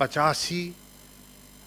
85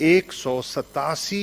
187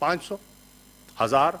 500, 1000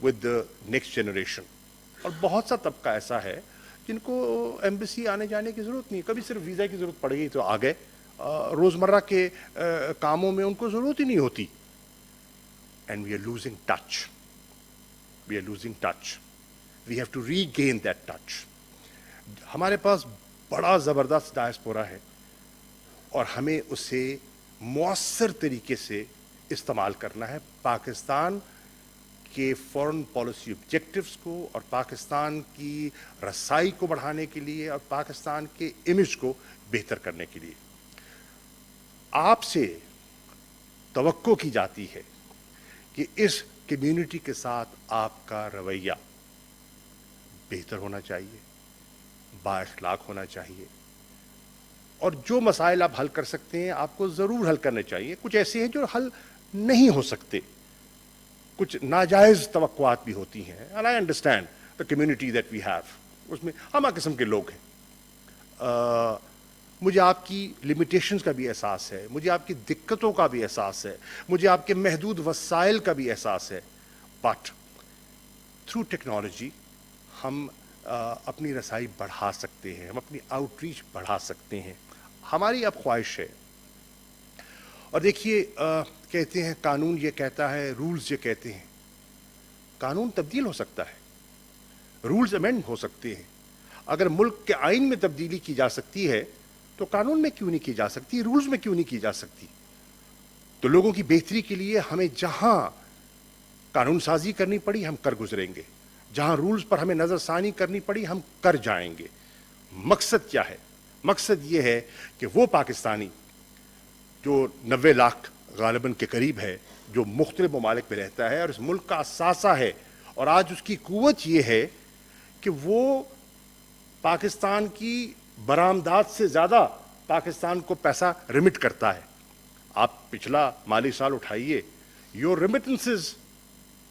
with the next generation. اور بہت سا طبقہ ایسا ہے جن کو ایمبیسی آنے جانے کی ضرورت نہیں، کبھی صرف ویزا کی ضرورت پڑ گئی تو آ گئے، روزمرہ کے کاموں میں ان کو ضرورت ہی نہیں ہوتی. And we are losing touch, we are losing touch, we have to regain that touch. ہمارے پاس بڑا زبردست ڈائسپورا ہے اور ہمیں اسے مؤثر طریقے سے استعمال کرنا ہے پاکستان کے فورن پالیسی آبجیکٹیوز کو اور پاکستان کی رسائی کو بڑھانے کے لیے اور پاکستان کے امیج کو بہتر کرنے کے لیے. آپ سے توقع کی جاتی ہے کہ اس کمیونٹی کے ساتھ آپ کا رویہ بہتر ہونا چاہیے، بااخلاق ہونا چاہیے، اور جو مسائل آپ حل کر سکتے ہیں آپ کو ضرور حل کرنے چاہیے. کچھ ایسے ہیں جو حل نہیں ہو سکتے، کچھ ناجائز توقعات بھی ہوتی ہیں. and I understand the community that we have، اس میں ہمہ قسم کے لوگ ہیں. مجھے آپ کی لمیٹیشنز کا بھی احساس ہے، مجھے آپ کی دقتوں کا بھی احساس ہے، مجھے آپ کے محدود وسائل کا بھی احساس ہے. بٹ تھرو ٹیکنالوجی ہم اپنی رسائی بڑھا سکتے ہیں، ہم اپنی آؤٹ ریچ بڑھا سکتے ہیں. ہماری اب خواہش ہے، اور دیکھیے کہتے ہیں قانون یہ کہتا ہے، رولز یہ کہتے ہیں. قانون تبدیل ہو سکتا ہے، رولز امینڈ ہو سکتے ہیں. اگر ملک کے آئین میں تبدیلی کی جا سکتی ہے تو قانون میں کیوں نہیں کی جا سکتی، رولز میں کیوں نہیں کی جا سکتی؟ تو لوگوں کی بہتری کے لیے ہمیں جہاں قانون سازی کرنی پڑی ہم کر گزریں گے، جہاں رولز پر ہمیں نظر ثانی کرنی پڑی ہم کر جائیں گے. مقصد کیا ہے؟ مقصد یہ ہے کہ وہ پاکستانی جو 90 لاکھ غالباً کے قریب ہے، جو مختلف ممالک میں رہتا ہے اور اس ملک کا اثاثہ ہے، اور آج اس کی قوت یہ ہے کہ وہ پاکستان کی برآمدات سے زیادہ پاکستان کو پیسہ ریمٹ کرتا ہے. آپ پچھلا مالی سال اٹھائیے، یور ریمیٹنسز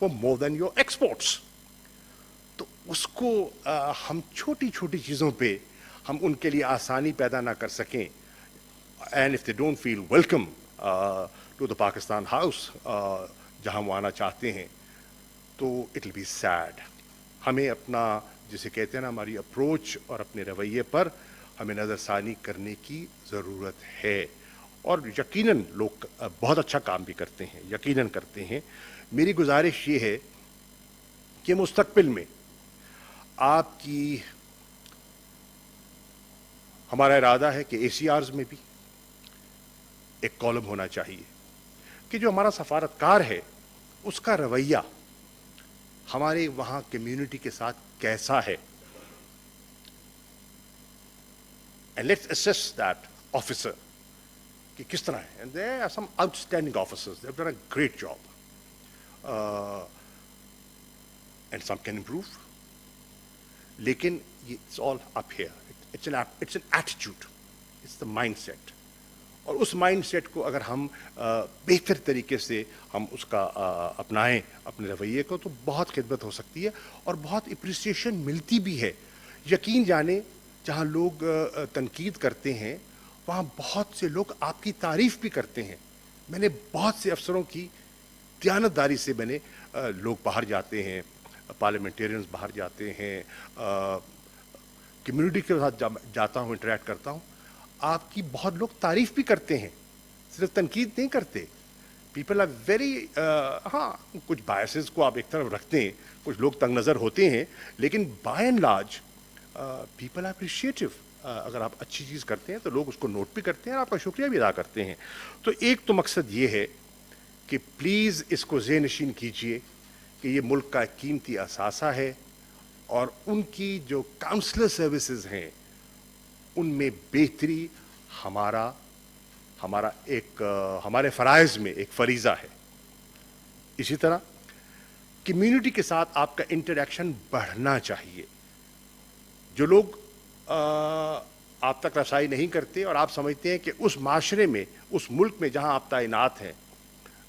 وہ مور دین یور ایکسپورٹس. تو اس کو ہم چھوٹی چھوٹی چیزوں پہ ہم ان کے لیے آسانی پیدا نہ کر سکیں، and if they don't feel welcome to the Pakistan house, جہاں وہ آنا چاہتے ہیں، تو اٹ ول بی سیڈ. ہمیں اپنا جسے کہتے ہیں نا ہماری اپروچ اور اپنے رویے پر ہمیں نظر ثانی کرنے کی ضرورت ہے. اور یقیناً لوگ بہت اچھا کام بھی کرتے ہیں، یقیناً کرتے ہیں. میری گزارش یہ ہے کہ مستقبل میں آپ کی، ہمارا ارادہ ہے کہ اے سی آرز میں بھی ایک کالم ہونا چاہیے کہ جو ہمارا سفارتکار ہے اس کا رویہ ہمارے وہاں کمیونٹی کے ساتھ کیسا ہے. And let's assess that officer کہ کس طرح ہے. And there are some outstanding officers, they have done a great job, and some can improve. لیکن it's all up here, it's an attitude, it's the mindset. اور اس mind set کو اگر ہم بہتر طریقے سے ہم اس کا اپنائیں اپنے رویے کو، تو بہت خدمت ہو سکتی ہے اور بہت اپریسیشن ملتی بھی ہے. یقین جانیں جہاں لوگ تنقید کرتے ہیں وہاں بہت سے لوگ آپ کی تعریف بھی کرتے ہیں. میں نے بہت سے افسروں کی دیانتداری سے، میں نے لوگ باہر جاتے ہیں، پارلیمنٹیرینز باہر جاتے ہیں، کمیونٹی کے ساتھ جاتا ہوں، انٹریکٹ کرتا ہوں، آپ کی بہت لوگ تعریف بھی کرتے ہیں، صرف تنقید نہیں کرتے. پیپل آر ویری، ہاں کچھ بائسز کو آپ ایک طرف رکھتے ہیں، کچھ لوگ تنگ نظر ہوتے ہیں، لیکن by and large people are appreciative. اگر آپ اچھی چیز کرتے ہیں تو لوگ اس کو نوٹ بھی کرتے ہیں اور آپ کا شکریہ بھی ادا کرتے ہیں. تو ایک تو مقصد یہ ہے کہ پلیز اس کو ذہن نشین کیجئے کہ یہ ملک کا ایک قیمتی اثاثہ ہے، اور ان کی جو کاؤنسلر سروسز ہیں ان میں بہتری ہمارا ایک ہمارے فرائض میں ایک فریضہ ہے. اسی طرح کمیونٹی کے ساتھ آپ کا انٹریکشن بڑھنا چاہیے. جو لوگ آپ تک رسائی نہیں کرتے اور آپ سمجھتے ہیں کہ اس معاشرے میں، اس ملک میں جہاں آپ تعینات ہیں،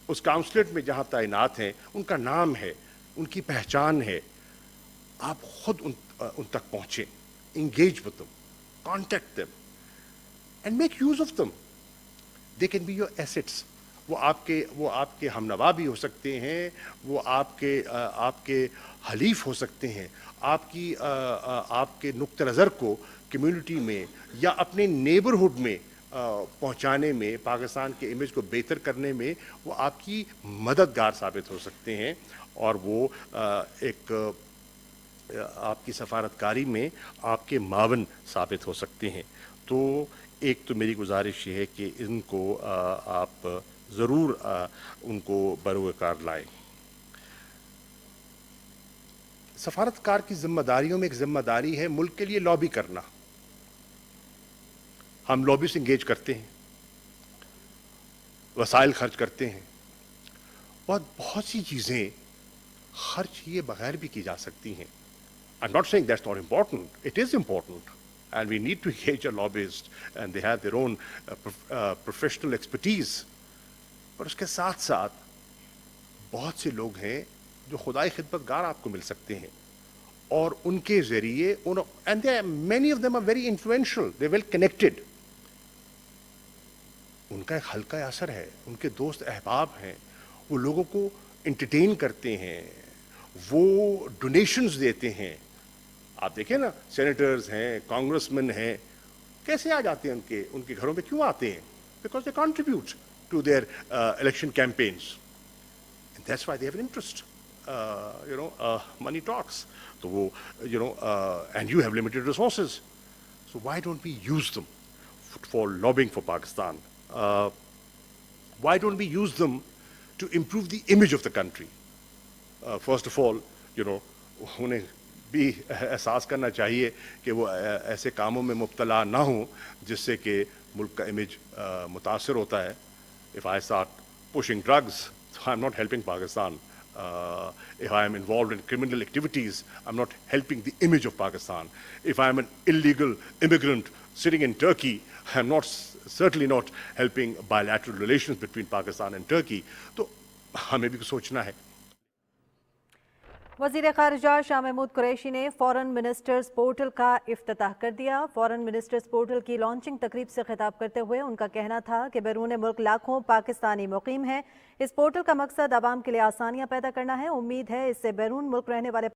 اس کاؤنسلیٹ میں جہاں تعینات ہیں، ان کا نام ہے، ان کی پہچان ہے، آپ خود ان تک پہنچیں، engage with them, contact them and make use of them. They can be your assets. وہ آپ کے ہمنوا بھی ہو سکتے ہیں, وہ آپ کے حلیف ہو سکتے ہیں, آپ کے نقطہ نظر کو کمیونٹی میں یا اپنے نیبرہڈ میں پہنچانے میں, پاکستان کے امیج کو بہتر کرنے میں وہ آپ کی مددگار ثابت ہو سکتے ہیں, اور وہ ایک آپ کی سفارتکاری میں آپ کے معاون ثابت ہو سکتے ہیں. تو ایک تو میری گزارش یہ ہے کہ ان کو آپ ضرور ان کو بروئے کار لائیں. سفارتکار کی ذمہ داریوں میں ایک ذمہ داری ہے ملک کے لیے لابی کرنا. ہم لابی سے انگیج کرتے ہیں, وسائل خرچ کرتے ہیں, بہت سی چیزیں خرچ کیے بغیر بھی کی جا سکتی ہیں. I'm not saying that's not important. It is important. And we need to engage a lobbyist, and they have their own professional expertise. پر اس کے ساتھ ساتھ بہت سے لوگ ہیں جو خدائی خدمت گار آپ کو مل سکتے ہیں, اور ان کے ذریعے and many of them are very influential, they're well connected. ان کا ایک ہلکا اثر ہے, ان کے دوست احباب ہیں, وہ لوگوں کو انٹرٹین کرتے ہیں, وہ ڈونیشنز دیتے ہیں. آپ دیکھیں نا, سینیٹرز ہیں, کانگریس مین ہیں, کیسے آ جاتے ہیں ان کے گھروں پہ کیوں آتے ہیں؟ Because they contribute to their election campaigns, and that's why they have an interest. money talks. تو وہ and you have limited resources, so why don't we use them for lobbying for Pakistan? Why don't we use them to improve the image of the country? First of all, انہیں بھی احساس کرنا چاہیے کہ وہ ایسے کاموں میں مبتلا نہ ہوں جس سے کہ ملک کا امیج متاثر ہوتا ہے. If I start pushing drugs, I'm not helping Pakistan. If I am involved in criminal activities, I'm not helping the image of Pakistan. If I am an illegal immigrant sitting in Turkey, I'm certainly not helping bilateral relations between Pakistan and Turkey. تو ہمیں بھی سوچنا ہے. وزیر خارجہ شاہ محمود قریشی نے فورن ministers portal کا افتتاح کر دیا. فورن منسٹرز پورٹل کی لانچنگ تقریب سے خطاب کرتے ہوئے ان کا کہنا تھا کہ بیرون ملک لاکھوں پاکستانی مقیم ہیں. اس پورٹل کا مقصد عوام کے لیے آسانیاں پیدا کرنا ہے. امید ہے اس سے بیرون ملک رہنے والے